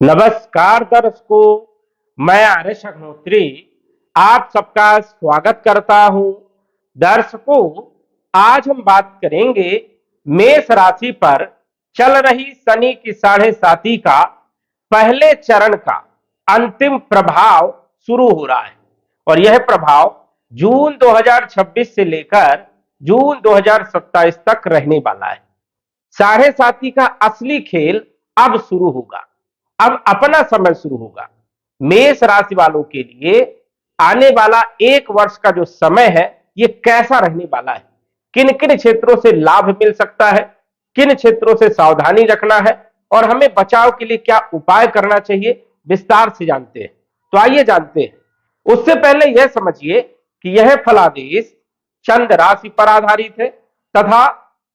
नमस्कार दर्शकों, मैं आर्यश अग्निहोत्री आप सबका स्वागत करता हूं। दर्शकों, आज हम बात करेंगे मेष राशि पर चल रही शनि की 7.5 का पहले चरण का अंतिम प्रभाव शुरू हो रहा है और यह प्रभाव जून 2026 से लेकर जून 2027 तक रहने वाला है। 7.5 का असली खेल अब शुरू होगा, अब अपना समय शुरू होगा। मेष राशि वालों के लिए आने वाला एक वर्ष का जो समय है ये कैसा रहने वाला है, किन किन क्षेत्रों से लाभ मिल सकता है, किन क्षेत्रों से सावधानी रखना है और हमें बचाव के लिए क्या उपाय करना चाहिए, विस्तार से जानते हैं। तो आइए जानते हैं। उससे पहले यह समझिए कि यह फलादेश चंद्र राशि पर आधारित है तथा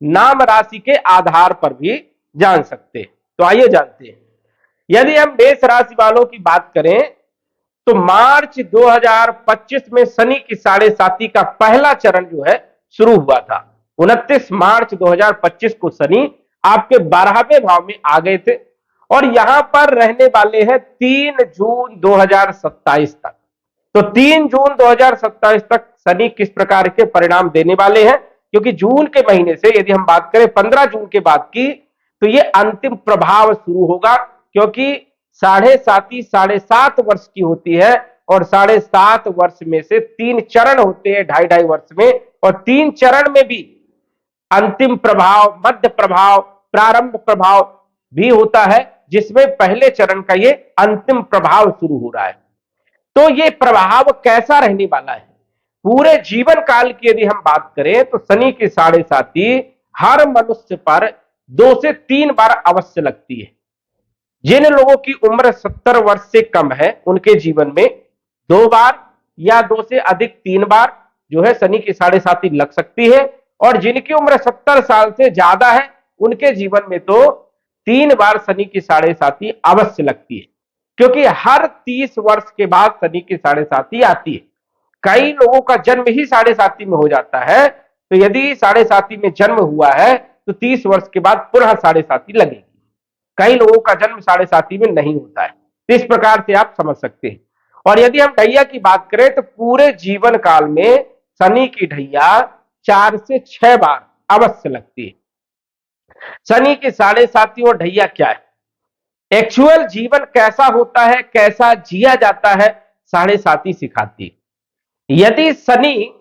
नाम राशि के आधार पर भी जान सकते हैं। तो आइए जानते हैं। यदि हम मेष राशि वालों की बात करें तो मार्च 2025 में शनि की 7.5 का पहला चरण जो है शुरू हुआ था। 29 मार्च 2025 को शनि आपके 12वें भाव में आ गए थे और यहां पर रहने वाले हैं 3 जून 2027 तक। तो 3 जून 2027 तक शनि किस प्रकार के परिणाम देने वाले हैं, क्योंकि जून के महीने से यदि हम बात करें 15 जून के बाद की तो ये अंतिम प्रभाव शुरू होगा, क्योंकि 7.5 वर्ष की होती है और 7.5 वर्ष में से 3 चरण होते हैं 2.5 वर्ष में, और 3 चरण में भी अंतिम प्रभाव, मध्य प्रभाव, प्रारंभ प्रभाव भी होता है, जिसमें पहले चरण का ये अंतिम प्रभाव शुरू हो रहा है। तो ये प्रभाव कैसा रहने वाला है पूरे जीवन काल की यदि हम बात करें तो शनि की 7.5 हर मनुष्य पर 2 से 3 बार अवश्य लगती है। जिन लोगों की उम्र 70 वर्ष से कम है उनके जीवन में 2 बार या 2 से अधिक 3 बार जो है शनि की 7.5 लग सकती है, और जिनकी उम्र 70 साल से ज्यादा है उनके जीवन में तो 3 बार शनि की 7.5 अवश्य लगती है, क्योंकि हर 30 वर्ष के बाद शनि की 7.5 आती है। कई लोगों का जन्म ही 7.5 में हो जाता है, तो यदि 7.5 में जन्म हुआ है तो 30 वर्ष के बाद पुनः 7.5 लगेगी। कई लोगों का जन्म 7.5 में नहीं होता है, तो इस प्रकार से आप समझ सकते हैं। और यदि हम ढैया की बात करें तो पूरे जीवन काल में शनि की ढैया 4 से 6 बार अवश्य लगती है। शनि की 7.5 और ढैया क्या है, एक्चुअल जीवन कैसा होता है, कैसा जिया जाता है, 7.5 सिखाती है। यदि शनि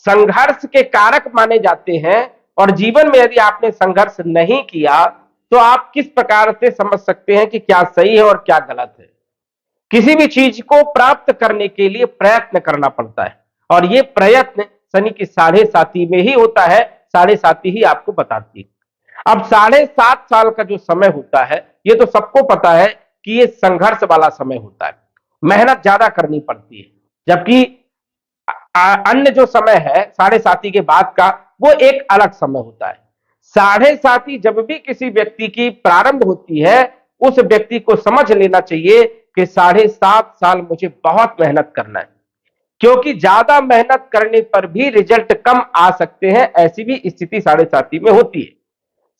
संघर्ष के कारक माने जाते हैं और जीवन में यदि आपने संघर्ष नहीं किया तो आप किस प्रकार से समझ सकते हैं कि क्या सही है और क्या गलत है। किसी भी चीज को प्राप्त करने के लिए प्रयत्न करना पड़ता है और ये प्रयत्न शनि की 7.5 में ही होता है। 7.5 ही आपको बताती है। अब 7.5 साल का जो समय होता है ये तो सबको पता है कि ये संघर्ष वाला समय होता है, मेहनत ज्यादा करनी पड़ती है, जबकि अन्य जो समय है 7.5 के बाद का वो एक अलग समय होता है। 7.5 जब भी किसी व्यक्ति की प्रारंभ होती है उस व्यक्ति को समझ लेना चाहिए कि 7.5 साल मुझे बहुत मेहनत करना है, क्योंकि ज्यादा मेहनत करने पर भी रिजल्ट कम आ सकते हैं, ऐसी भी स्थिति 7.5 में होती है।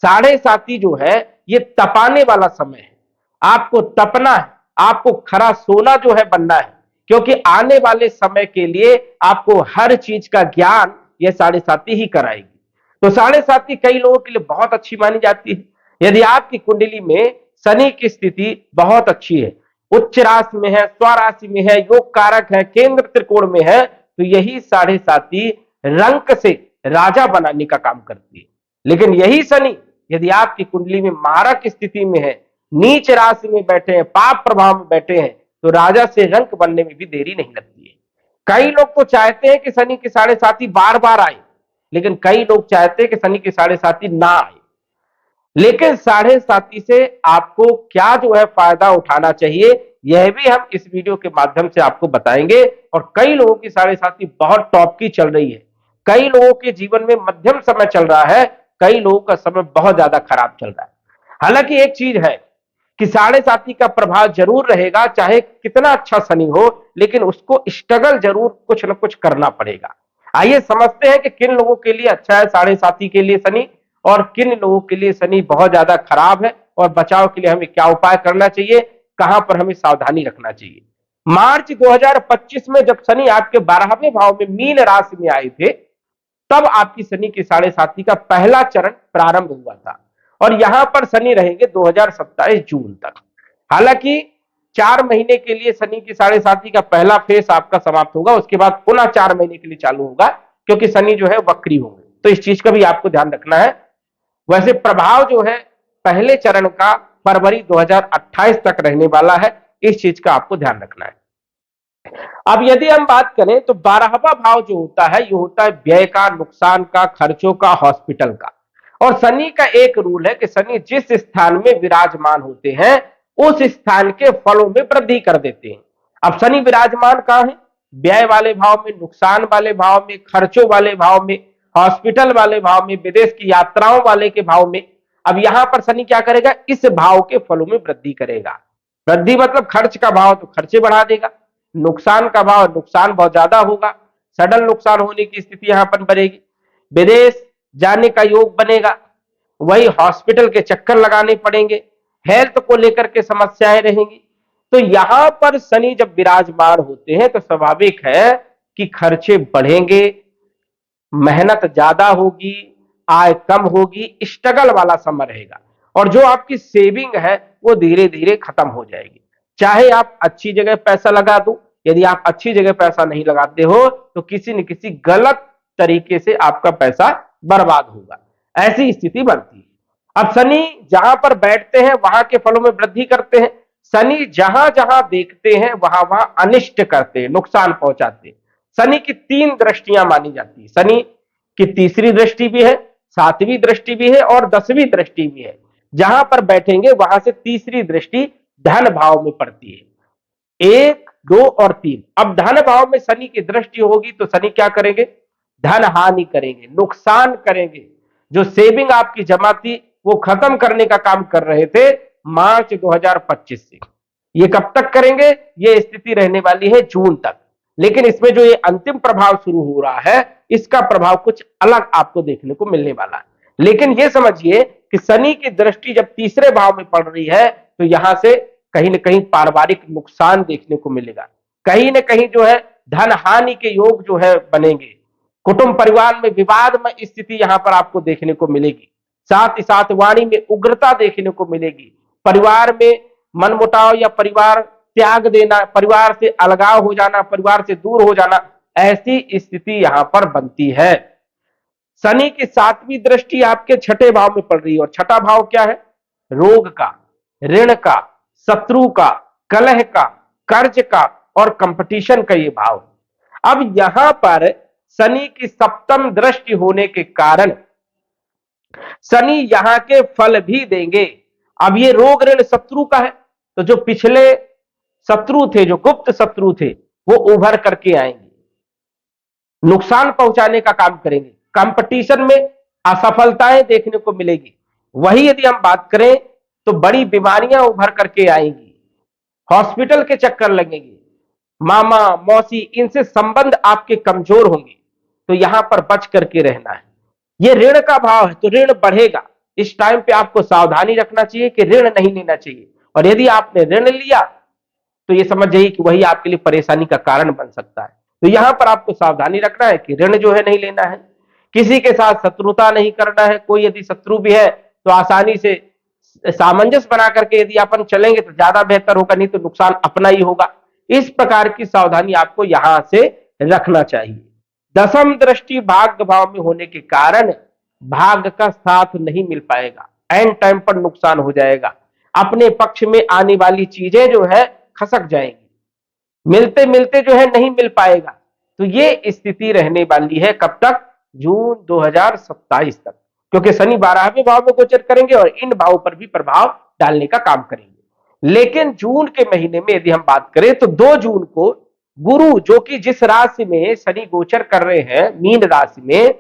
7.5 जो है ये तपाने वाला समय है, आपको तपना है, आपको खरा सोना जो है बनना है, क्योंकि आने वाले समय के लिए आपको हर चीज का ज्ञान यह 7.5 ही कराएगी। तो 7.5 कई लोगों के लिए बहुत अच्छी मानी जाती है। यदि आपकी कुंडली में शनि की स्थिति बहुत अच्छी है, उच्च राशि में है, स्वराशि में है, योग कारक है, केंद्र त्रिकोण में है, तो यही 7.5 रंक से राजा बनाने का काम करती है। लेकिन यही शनि यदि आपकी कुंडली में मारक स्थिति में है, नीच राशि में बैठे हैं, पाप प्रभाव में बैठे हैं, तो राजा से रंक बनने में भी देरी नहीं लगती है। कई लोग तो चाहते हैं कि शनि की 7.5 बार बार आए, लेकिन कई लोग चाहते हैं कि शनि की 7.5 ना आए। लेकिन 7.5 से आपको क्या जो है फायदा उठाना चाहिए यह भी हम इस वीडियो के माध्यम से आपको बताएंगे। और कई लोगों की 7.5 बहुत टॉप की चल रही है, कई लोगों के जीवन में मध्यम समय चल रहा है, कई लोगों का समय बहुत ज्यादा खराब चल रहा है। हालांकि एक चीज है कि 7.5 का प्रभाव जरूर रहेगा, चाहे कितना अच्छा शनि हो, लेकिन उसको स्ट्रगल जरूर कुछ ना कुछ करना पड़ेगा। आइए समझते हैं कि किन लोगों के लिए अच्छा है 7.5 के लिए शनि और किन लोगों के लिए शनि बहुत ज्यादा खराब है और बचाव के लिए हमें क्या उपाय करना चाहिए, कहां पर हमें सावधानी रखना चाहिए। मार्च 2025 में जब शनि आपके 12वें भाव में मीन राशि में आए थे, तब आपकी शनि की साढ़े साथी का पहला चरण प्रारंभ हुआ था और यहां पर शनि रहेंगे 2027 जून तक। हालांकि 4 महीने के लिए शनि की साढ़े साथी का पहला फेस आपका समाप्त होगा, उसके बाद पुनः 4 महीने के लिए चालू होगा, क्योंकि शनि जो है वक्री होंगे, तो इस चीज का भी आपको ध्यान रखना है। वैसे प्रभाव जो है पहले चरण का फरवरी 2028 तक रहने वाला है, इस चीज का आपको ध्यान रखना है। अब यदि हम बात करें तो 12वां भाव जो होता है, ये होता है व्यय का, नुकसान का, खर्चों का, हॉस्पिटल का। और शनि का एक रूल है कि शनि जिस स्थान में विराजमान होते हैं उस स्थान के फलों में वृद्धि कर देते हैं। अब शनि विराजमान कहां है? व्यय वाले भाव में, नुकसान वाले भाव में, खर्चों वाले भाव में, हॉस्पिटल वाले भाव में, विदेश की यात्राओं वाले के भाव में। अब यहां पर शनि क्या करेगा? इस भाव के फलों में वृद्धि करेगा। वृद्धि मतलब खर्च का भाव तो खर्चे बढ़ा देगा, नुकसान का भाव नुकसान बहुत ज्यादा होगा, सडन नुकसान होने की स्थिति यहां पर बनेगी, विदेश जाने का योग बनेगा, वही हॉस्पिटल के चक्कर लगाने पड़ेंगे, हेल्थ को लेकर के समस्याएं रहेंगी। तो यहां पर शनि जब विराजमान होते हैं तो स्वाभाविक है कि खर्चे बढ़ेंगे, मेहनत ज्यादा होगी, आय कम होगी, स्ट्रगल वाला समय रहेगा और जो आपकी सेविंग है वो धीरे धीरे खत्म हो जाएगी। चाहे आप अच्छी जगह पैसा लगा दो, यदि आप अच्छी जगह पैसा नहीं लगाते हो तो किसी न किसी गलत तरीके से आपका पैसा बर्बाद होगा, ऐसी स्थिति बनती है। अब शनि जहां पर बैठते हैं वहां के फलों में वृद्धि करते हैं, शनि जहां जहां देखते हैं वहां वहां अनिष्ट करते हैं, नुकसान पहुंचाते हैं। शनि की 3 दृष्टियां मानी जाती है, शनि की तीसरी दृष्टि भी है, 7वीं दृष्टि भी है और 10वीं दृष्टि भी है। जहां पर बैठेंगे वहां से तीसरी दृष्टि धन भाव में पड़ती है, 1, 2 और 3। अब धन भाव में शनि की दृष्टि होगी तो शनि क्या करेंगे? धन हानि करेंगे, नुकसान करेंगे। जो सेविंग आपकी जमा थी वो खत्म करने का काम कर रहे थे मार्च 2025 से। ये कब तक करेंगे? ये स्थिति रहने वाली है जून तक। लेकिन इसमें जो ये अंतिम प्रभाव शुरू हो रहा है इसका प्रभाव कुछ अलग आपको देखने को मिलने वाला है। लेकिन ये समझिए कि शनि की दृष्टि जब तीसरे भाव में पड़ रही है तो यहां से कहीं ना कहीं पारिवारिक नुकसान देखने को मिलेगा, कहीं ना कहीं जो है धन हानि के योग जो है बनेंगे, कुटुंब परिवार में विवाद में स्थिति यहां पर आपको देखने को मिलेगी, साथ ही साथ वाणी में उग्रता देखने को मिलेगी, परिवार में मनमुटाव या परिवार त्याग देना, परिवार से अलगाव हो जाना, परिवार से दूर हो जाना, ऐसी स्थिति यहां पर बनती है। शनि की 7वीं दृष्टि आपके छठे भाव में पड़ रही है और छठा भाव क्या है? रोग का, ऋण का, शत्रु का, कलह का, कर्ज का और कंपटीशन का ये भाव। अब यहां पर शनि की 7म दृष्टि होने के कारण शनि यहां के फल भी देंगे। अब ये रोग ऋण शत्रु का है तो जो पिछले शत्रु थे, जो गुप्त शत्रु थे, वो उभर करके आएंगे, नुकसान पहुंचाने का काम करेंगे, कंपटीशन में असफलताएं देखने को मिलेगी। वही यदि हम बात करें तो बड़ी बीमारियां उभर करके आएंगी, हॉस्पिटल के चक्कर लगेंगे, मामा मौसी इनसे संबंध आपके कमजोर होंगे, तो यहां पर बच करके रहना है। ये ऋण का भाव है तो ऋण बढ़ेगा, इस टाइम पे आपको सावधानी रखना चाहिए कि ऋण नहीं लेना चाहिए, और यदि आपने ऋण लिया तो ये समझ जाइए कि वही आपके लिए परेशानी का कारण बन सकता है। तो यहां पर आपको सावधानी रखना है कि ऋण जो है नहीं लेना है, किसी के साथ शत्रुता नहीं करना है, कोई यदि शत्रु भी है तो आसानी से सामंजस्य बना करके यदि अपन चलेंगे तो ज्यादा बेहतर होगा, नहीं तो नुकसान अपना ही होगा। इस प्रकार की सावधानी आपको यहां से रखना चाहिए। 10वीं दृष्टि भाग्य भाव में होने के कारण भाग्य का साथ नहीं मिल पाएगा, एंड टाइम पर नुकसान हो जाएगा, अपने पक्ष में आने वाली चीजें जो है खसक जाएंगी, मिलते मिलते जो है नहीं मिल पाएगा। तो ये स्थिति रहने वाली है कब तक? जून 2027 तक, क्योंकि शनि 12वें भाव में गोचर करेंगे और इन भावों पर भी प्रभाव डालने का काम करेंगे। लेकिन जून के महीने में यदि हम बात करें तो 2 जून को गुरु, जो कि जिस राशि में शनि गोचर कर रहे हैं, मीन राशि में,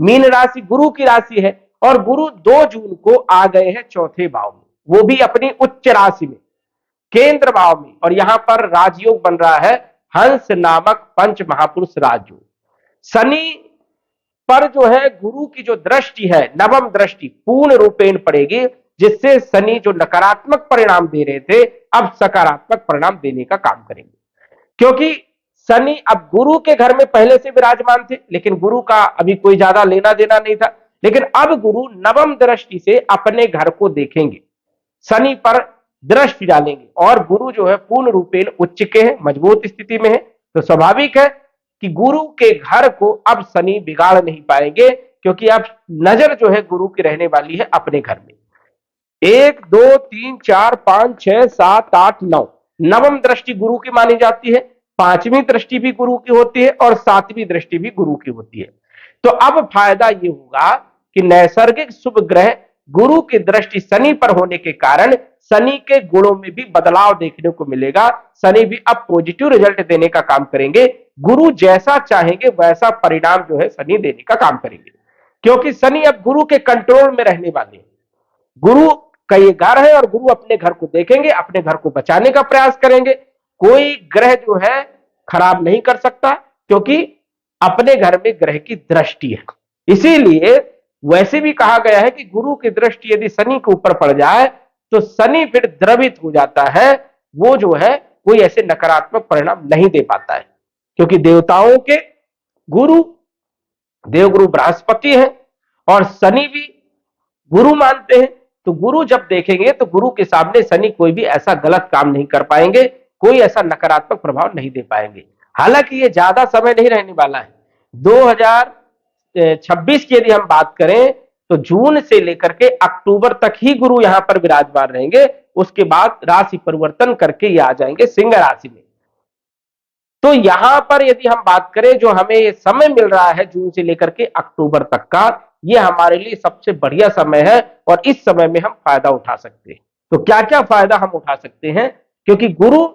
मीन राशि गुरु की राशि है, और गुरु 2 जून को आ गए हैं चौथे भाव में, वो भी अपनी उच्च राशि में, केंद्र भाव में, और यहां पर राजयोग बन रहा है हंस नामक पंच महापुरुष राजयोग। शनि पर जो है गुरु की जो दृष्टि है, नवम दृष्टि पूर्ण रूपेण पड़ेगी, जिससे शनि जो नकारात्मक परिणाम दे रहे थे अब सकारात्मक परिणाम देने का काम करेंगे। क्योंकि शनि अब गुरु के घर में पहले से विराजमान थे, लेकिन गुरु का अभी कोई ज्यादा लेना देना नहीं था, लेकिन अब गुरु नवम दृष्टि से अपने घर को देखेंगे, शनि पर दृष्टि डालेंगे और गुरु जो है पूर्ण रूपेण उच्च के है, मजबूत स्थिति में है। तो स्वाभाविक है कि गुरु के घर को अब शनि बिगाड़ नहीं पाएंगे, क्योंकि अब नजर जो है गुरु की रहने वाली है अपने घर में। 1 2 3 4 5 6 7 8 9 नवम दृष्टि गुरु की मानी जाती है, पांचवी दृष्टि भी गुरु की होती है और सातवीं दृष्टि भी गुरु की होती है। तो अब फायदा ये होगा कि नैसर्गिक शुभ ग्रह गुरु की दृष्टि शनि पर होने के कारण शनि के गुणों में भी बदलाव देखने को मिलेगा। शनि भी अब पॉजिटिव रिजल्ट देने का काम करेंगे, गुरु जैसा चाहेंगे वैसा परिणाम जो है शनि देने का काम करेंगे, क्योंकि शनि अब गुरु के कंट्रोल में रहने वाले हैं। गुरु का ये घर है और गुरु अपने घर को देखेंगे, अपने घर को बचाने का प्रयास करेंगे। कोई ग्रह जो है खराब नहीं कर सकता, क्योंकि अपने घर में ग्रह की दृष्टि है। इसीलिए वैसे भी कहा गया है कि गुरु की दृष्टि यदि शनि के ऊपर पड़ जाए तो शनि फिर द्रवित हो जाता है, वो जो है कोई ऐसे नकारात्मक परिणाम नहीं दे पाता है, क्योंकि देवताओं के गुरु देवगुरु बृहस्पति है और शनि भी गुरु मानते हैं। तो गुरु जब देखेंगे तो गुरु के सामने शनि कोई भी ऐसा गलत काम नहीं कर पाएंगे, कोई ऐसा नकारात्मक प्रभाव नहीं दे पाएंगे। हालांकि ये ज्यादा समय नहीं रहने वाला है। 2026 की यदि हम बात करें तो जून से लेकर के अक्टूबर तक ही गुरु यहां पर विराजमान रहेंगे, उसके बाद राशि परिवर्तन करके ये आ जाएंगे सिंह राशि में। तो यहां पर यदि हम बात करें जो हमें ये समय मिल रहा है जून से लेकर के अक्टूबर तक का, ये हमारे लिए सबसे बढ़िया समय है और इस समय में हम फायदा उठा सकते हैं। तो क्या क्या फायदा हम उठा सकते हैं, क्योंकि गुरु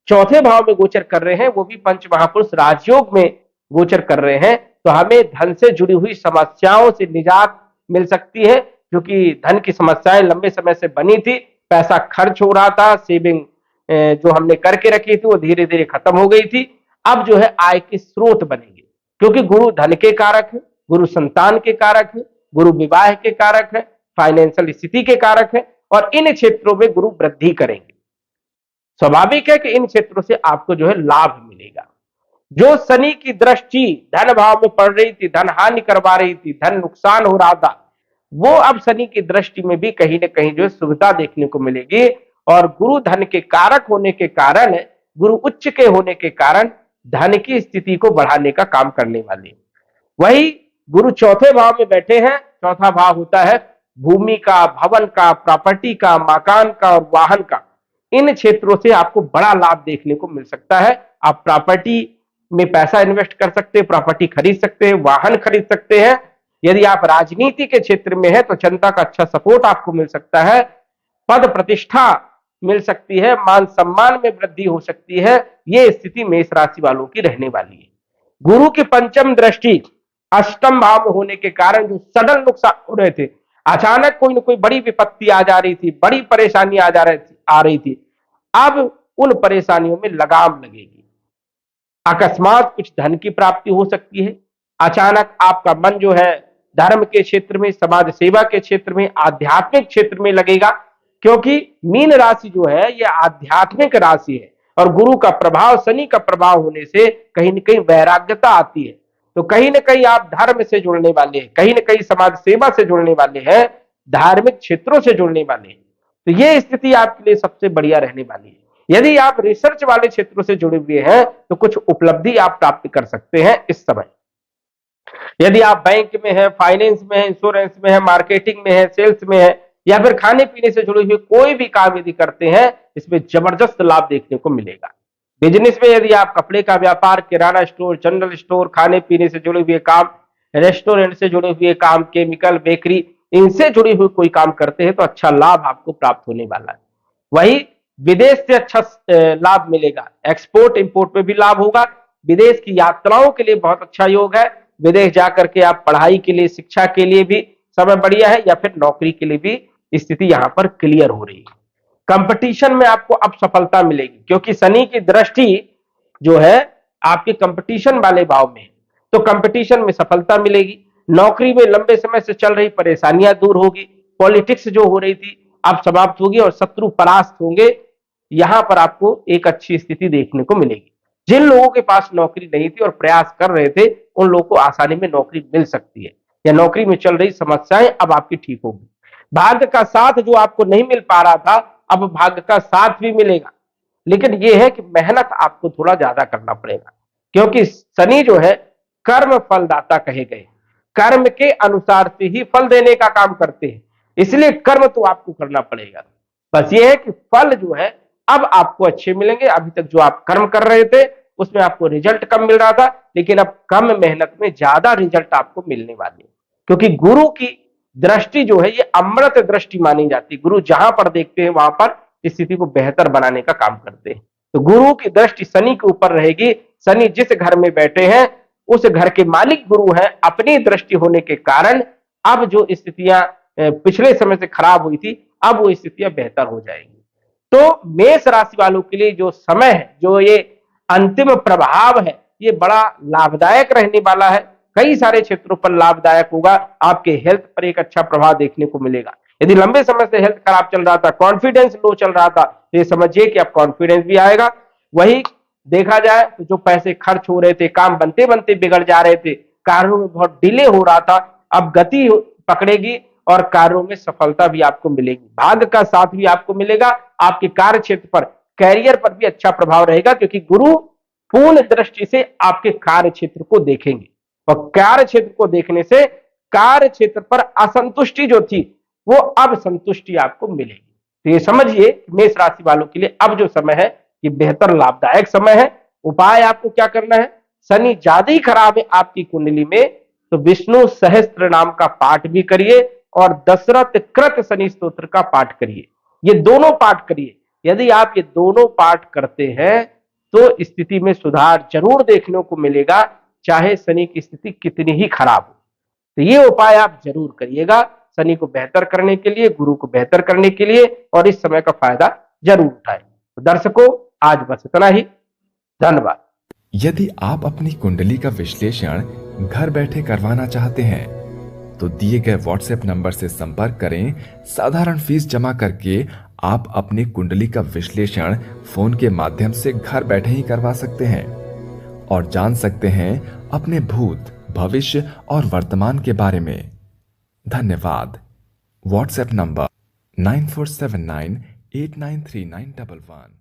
चौथे भाव में गोचर कर रहे हैं, वो भी पंच महापुरुष राजयोग में गोचर कर रहे हैं। तो हमें धन से जुड़ी हुई समस्याओं से निजात मिल सकती है, क्योंकि धन की समस्याएं लंबे समय से बनी थी, पैसा खर्च हो रहा था, सेविंग जो हमने करके रखी थी वो धीरे धीरे खत्म हो गई थी। अब जो है आय के स्रोत बनेंगे, क्योंकि गुरु धन के कारक है, गुरु संतान के कारक है, गुरु विवाह के कारक है, फाइनेंशियल स्थिति के कारक है, और इन क्षेत्रों में गुरु वृद्धि करेंगे। स्वाभाविक है कि इन क्षेत्रों से आपको जो है लाभ मिलेगा। जो शनि की दृष्टि धन भाव में पड़ रही थी, धन हानि करवा रही थी, धन नुकसान हो रहा था, वो अब शनि की दृष्टि में भी कहीं ना कहीं जो है सुविधा देखने को मिलेगी। और गुरु धन के कारक होने के कारण, गुरु उच्च के होने के कारण धन की स्थिति को बढ़ाने का काम करने वाले। वही गुरु चौथे भाव में बैठे हैं, चौथा भाव होता है भूमि का, भवन का, प्रॉपर्टी का, मकान का और वाहन का। इन क्षेत्रों से आपको बड़ा लाभ देखने को मिल सकता है। आप प्रॉपर्टी में पैसा इन्वेस्ट कर सकते हैं, प्रॉपर्टी खरीद सकते हैं, वाहन खरीद सकते हैं। यदि आप राजनीति के क्षेत्र में है तो जनता का अच्छा सपोर्ट आपको मिल सकता है, पद प्रतिष्ठा मिल सकती है, मान सम्मान में वृद्धि हो सकती है। यह स्थिति मेष राशि वालों की रहने वाली है। गुरु की पंचम दृष्टि अष्टम भाव में होने के कारण जो सडन नुकसान हो रहे थे, अचानक कोई ना कोई बड़ी विपत्ति आ जा रही थी, बड़ी परेशानी आ रही थी, अब उन परेशानियों में लगाम लगेगी। अकस्मात कुछ धन की प्राप्ति हो सकती है, अचानक आपका मन जो है धर्म के क्षेत्र में, समाज सेवा के क्षेत्र में, आध्यात्मिक क्षेत्र में लगेगा, क्योंकि मीन राशि जो है यह आध्यात्मिक राशि है और गुरु का प्रभाव, शनि का प्रभाव होने से कहीं न कहीं वैराग्यता आती है। तो कहीं ना कहीं आप धर्म से जुड़ने वाले हैं, कहीं ना कहीं समाज सेवा से जुड़ने वाले हैं, धार्मिक क्षेत्रों से जुड़ने वाले हैं। तो ये स्थिति आपके लिए सबसे बढ़िया रहने वाली है। यदि आप रिसर्च वाले क्षेत्रों से जुड़े हुए हैं तो कुछ उपलब्धि आप प्राप्त कर सकते हैं इस समय। यदि आप बैंक में है, फाइनेंस में है, इंश्योरेंस में है, मार्केटिंग में है, सेल्स में है, या फिर खाने पीने से जुड़े हुए कोई भी काम यदि करते हैं, इसमें जबरदस्त लाभ देखने को मिलेगा। बिजनेस में यदि आप कपड़े का व्यापार, किराना स्टोर, जनरल स्टोर, खाने पीने से जुड़े हुए काम, रेस्टोरेंट से जुड़े हुए काम, केमिकल, बेकरी, इनसे जुड़ी हुई कोई काम करते हैं तो अच्छा लाभ आपको प्राप्त होने वाला है। वही विदेश से अच्छा लाभ मिलेगा, एक्सपोर्ट इंपोर्ट में भी लाभ होगा। विदेश की यात्राओं के लिए बहुत अच्छा योग है। विदेश जाकर के आप पढ़ाई के लिए, शिक्षा के लिए भी समय बढ़िया है, या फिर नौकरी के लिए भी स्थिति यहां पर क्लियर हो रही है। कंपटीशन में आपको अब सफलता मिलेगी, क्योंकि शनि की दृष्टि जो है आपके कंपटीशन वाले भाव में, तो कंपटीशन में सफलता मिलेगी। नौकरी में लंबे समय से चल रही परेशानियां दूर होगी, पॉलिटिक्स जो हो रही थी अब समाप्त होगी और शत्रु परास्त होंगे। यहां पर आपको एक अच्छी स्थिति देखने को मिलेगी। जिन लोगों के पास नौकरी नहीं थी और प्रयास कर रहे थे उन लोगों को आसानी में नौकरी मिल सकती है, या नौकरी में चल रही समस्याएं अब आपकी ठीक होगी। भाग्य का साथ जो आपको नहीं मिल पा रहा था अब भाग्य का साथ भी मिलेगा, लेकिन यह है कि मेहनत आपको थोड़ा ज्यादा करना पड़ेगा, क्योंकि शनि जो है कर्म फलदाता कहे गए, कर्म के अनुसार से ही फल देने का काम करते हैं, इसलिए कर्म तो आपको करना पड़ेगा। बस ये है कि फल जो है अब आपको अच्छे मिलेंगे। अभी तक जो आप कर्म कर रहे थे उसमें आपको रिजल्ट कम मिल रहा था, लेकिन अब कम मेहनत में ज्यादा रिजल्ट आपको मिलने वाले हैं, क्योंकि गुरु की दृष्टि जो है ये अमृत दृष्टि मानी जाती है। गुरु जहां पर देखते हैं वहां पर स्थिति को बेहतर बनाने का काम करते हैं। तो गुरु की दृष्टि शनि के ऊपर रहेगी। शनि जिस घर में बैठे हैं उस घर के मालिक गुरु हैं। अपनी दृष्टि होने के कारण अब जो स्थितियां पिछले समय से खराब हुई थी अब वो स्थितियां बेहतर हो जाएंगी। तो मेष राशि वालों के लिए जो समय है, जो ये अंतिम प्रभाव है, ये बड़ा लाभदायक रहने वाला है। कई सारे क्षेत्रों पर लाभदायक होगा। आपके हेल्थ पर एक अच्छा प्रभाव देखने को मिलेगा। यदि लंबे समय से हेल्थ खराब चल रहा था, कॉन्फिडेंस लो चल रहा था, तो ये समझिए कि अब कॉन्फिडेंस भी आएगा। वही देखा जाए तो जो पैसे खर्च हो रहे थे, काम बनते बनते बिगड़ जा रहे थे, कार्यों में बहुत डिले हो रहा था, अब गति पकड़ेगी और कार्यों में सफलता भी आपको मिलेगी। भाग्य का साथ भी आपको मिलेगा। आपके कार्य क्षेत्र पर, कैरियर पर भी अच्छा प्रभाव रहेगा, क्योंकि गुरु पूर्ण दृष्टि से आपके कार्य क्षेत्र को देखेंगे और कार्य क्षेत्र को देखने से कार्य क्षेत्र पर असंतुष्टि जो थी वो अब संतुष्टि आपको मिलेगी। तो ये समझिए मेष राशि वालों के लिए अब जो समय है ये बेहतर लाभदायक समय है। उपाय आपको क्या करना है, शनि ज्यादा ही खराब है आपकी कुंडली में तो विष्णु सहस्त्र नाम का पाठ भी करिए और दशरथ कृत शनि स्तोत्र का पाठ करिए। ये दोनों पाठ करिए। यदि आप ये दोनों पाठ करते हैं तो स्थिति में सुधार जरूर देखने को मिलेगा, चाहे शनि की स्थिति कितनी ही खराब हो। तो ये उपाय आप जरूर करिएगा शनि को बेहतर करने के लिए, गुरु को बेहतर करने के लिए, और इस समय का फायदा जरूर उठाएं। तो दर्शकों आज बस इतना ही। धन्यवाद। यदि आप अपनी कुंडली का विश्लेषण घर बैठे करवाना चाहते हैं तो दिए गए व्हाट्सएप नंबर से संपर्क करें। साधारण फीस जमा करके आप अपनी कुंडली का विश्लेषण फोन के माध्यम से घर बैठे ही करवा सकते हैं और जान सकते हैं अपने भूत, भविष्य और वर्तमान के बारे में। धन्यवाद। WhatsApp number 9479893911।